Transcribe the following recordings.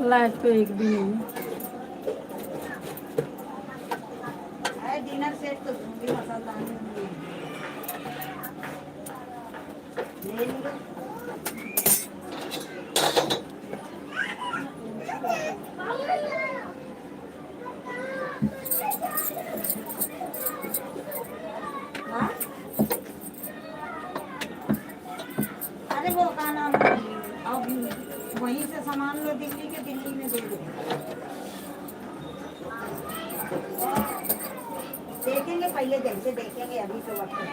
Light तो एक भी नहीं है। डिनर सेट तो दूंगी, मसालेदानी ले लो। हाँ? अरे वो का नाम है, अब वहीं से सामान लो दिल्ली के, दिल्ली में दे दो। देखेंगे पहले, जैसे देखेंगे, अभी तो वक्त है।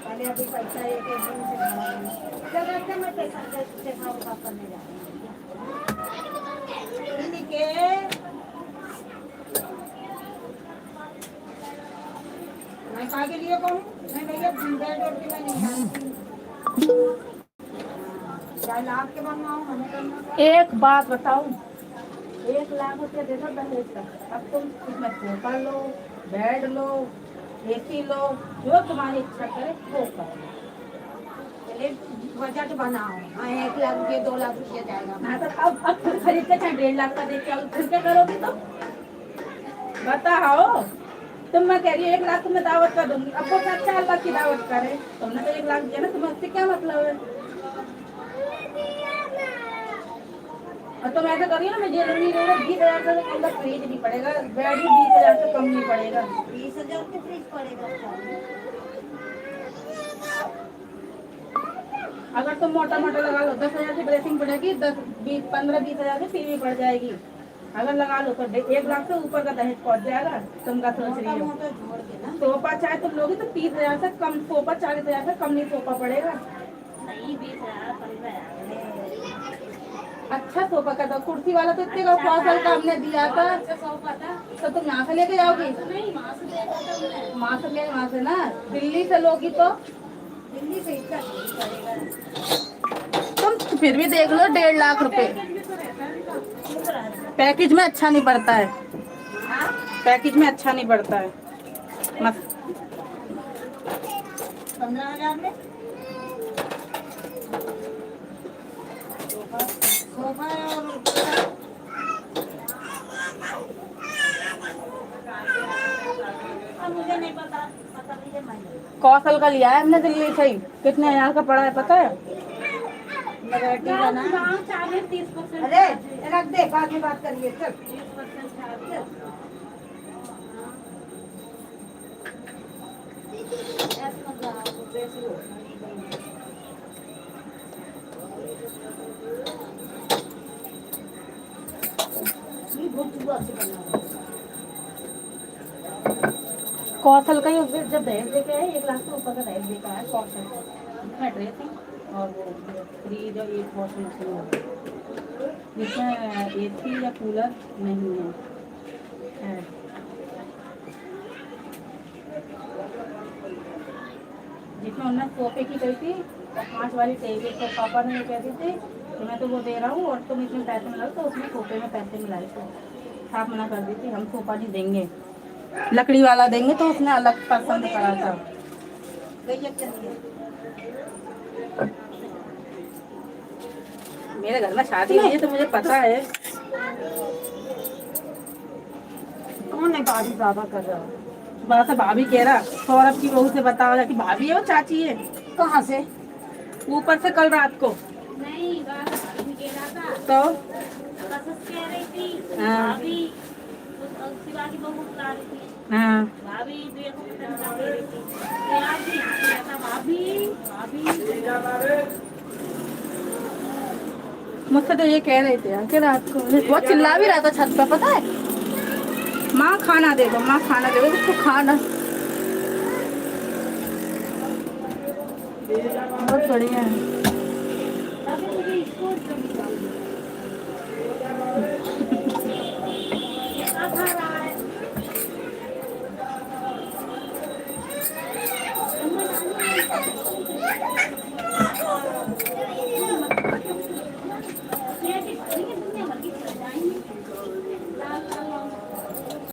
पहले अभी पैसा एक एक दिन से भरा नहीं। जब ऐसे मैं पैसा देखा होगा करने जा रही हूँ। इन्हीं के मैं खा के लिए कहूँ, मैं भैया ब्रेड रोटी में नहीं खाती। चाहे लाभ के बनवाओ, हमें करना था। एक बात बताऊं, 1 लाख रुपया दे दो दहेज का, अब तुम इसमें सोफा लो, बेड लो, एसी लो, जो तुम्हारी इच्छा करे वो करो। पहले बजट बनाओ। हाँ, 1 लाख रुपये 2 लाख रुपया जाएगा। हाँ तो अब खुद खरीद के चाहे 1.5 लाख का दे के आओ, फिर क्या करोगी तुम? बताओ। तुम, मैं कह रही हूँ 1 लाख तुम्हें दावत का दूंगी, अब वो 4 लाख की दावत करे, तुमने तो 1 लाख दिया ना, तुम्हें उससे क्या मतलब है? और तुम ऐसा करिए ना, मैं जरूरी 20,000 से कम का फ्रिज नहीं पड़ेगा, बेड भी 20,000 से कम नहीं पड़ेगा। 20,000 के फ्रिज पड़ेगा। अगर तुम मोटा मोटा लगा लो 10,000 की ड्रेसिंग पड़ेगी, 15-20,000 की टीवी पड़ जाएगी। अगर लगा लो तो 1 लाख से ऊपर का दहेज पहुंच जाएगा। तुम क्या सोच रही हो? सोफा चाहे तुम लोगी तो 30,000 से कम सोफा, 40,000 से कम नहीं सोफा पड़ेगा। नहीं, 20,000 15,000। अच्छा सोफा का, तो कुर्सी वाला तो इतने का 5 साल का हमने दिया था। सोफा था तो तुम यहाँ से लेके जाओगी? नहीं, वहाँ से देखा था हमने। वहाँ से ना, दिल्ली से लोगी तो दिल्ली से इतना पड़ेगा। तुम फिर भी देख लो 1.5 लाख रुपए पैकेज में अच्छा नहीं पड़ता है। पैकेज में अच्छा नहीं पड़ता है। 15,000 में सोफा और मुझे नहीं पता मुझे नहीं। कौशल का लिया है हमने दिल्ली से ही, कितने हजार का पड़ा है पता है? अरे रख दे, बाद में बात करिए। चल, कौशल का ही जब दहेज लेके आए 1 लाख से ऊपर का दहेज लेके आया कौशल, जिसमें ड्रेसिंग और वो फ्रिज और एक वॉशिंग मशीन हो, जिसमें एसी या कूलर नहीं है। जिसमें उन्होंने सोफे की गई थी और 5 वाली टेबल, तो पापा ने ये कहती थी कि मैं तो वो दे रहा हूँ और तुम इसमें पैसे मिलाओ, तो उसमें सोफे में पैसे मिलाए थे। साफ मना कर दी थी, हम सोफा नहीं देंगे, लकड़ी वाला देंगे। तो उसने अलग पसंद करा था। मेरे घर में शादी हुई है तो मुझे पता है। कौन है भाभी बाबा कर रहा? बड़ा सा भाभी कह रहा, सौरभ की बहू से बताओ कि भाभी है वो चाची है। कहाँ से? ऊपर से कल रात को। नहीं, भाभी कह रहा था तो कह रही थी हाँ भाभी, शिवा की बहू बुला रही थी। हाँ भाभी दे रही थी, भाभी भाभी। मुझसे तो ये कह रहे थे यार कि रात को वो चिल्ला भी रहा था छत पे, पता है? माँ खाना दे दो, माँ खाना दे दो, उसको खाना। बहुत बढ़िया है।